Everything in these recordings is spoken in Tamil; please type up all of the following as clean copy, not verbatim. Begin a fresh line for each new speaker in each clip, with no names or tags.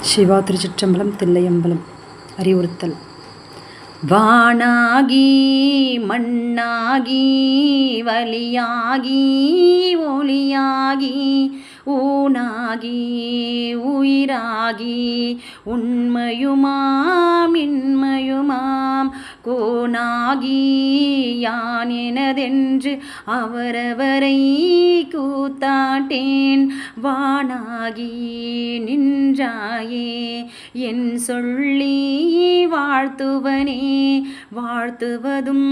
சிவா திருச்சிற்றம்பலம் தில்லையம்பலம். அறிவுறுத்தல். வானாகி மண்ணாகி வலியாகி ஒளியாகி ஊனாகி உயிராகி உண்மையுமாம் இன்மையுமாம் கோனாகி யான் எனதென்று அவரவரை கூத்தாட்டேன். வானாகி நின்றாயே என் சொல்லி வாழ்த்துவனே. வாழ்த்துவதும்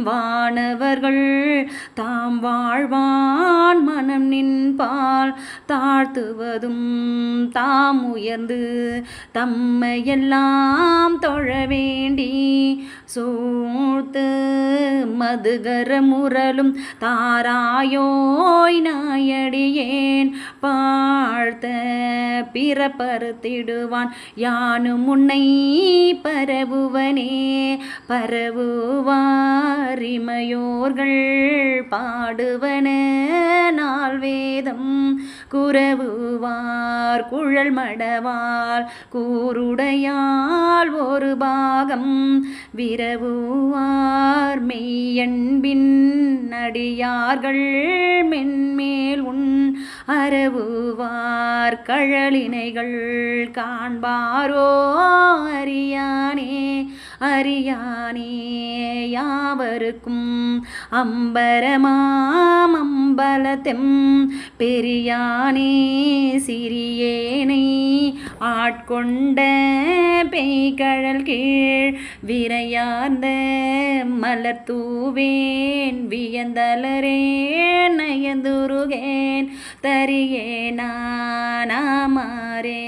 வானவர்கள் தாம் வாழ்வான் மனம் நின்பால் தாழ்த்துவதும் தாம் உயர்ந்து தம்மையெல்லாம் தொழ வேண்டி சூழ்த்து மதுகர முரலும் தாராயோய் நாயடியேன் வாழ்த்த பிறப்பறுத்திடுவான் யானும் உன்னை பரவுவனே. பரவுவாரிமையோர்கள் பாடுவன நாள் வேதம் குரவுவார் குழல் மடவால் கூருடையால் ஒரு பாகம் விரவுவார் மெய்யன்பின் அடியார்கள் மென்மேல் உன் அரவுவார் கழலினைகள் காண்பாரோ அறியானே. அறியானே யாவருக்கும் அம்பரமாம் அம்பலத்தெம் பெரியானே சிறியேனை ஆட்கொண்ட பெய்கழல் கீழ் விரையார்ந்த மலர்தூவேன் வியந்தலரேன் நயந்துருகேன் தரியேனானாமாரே.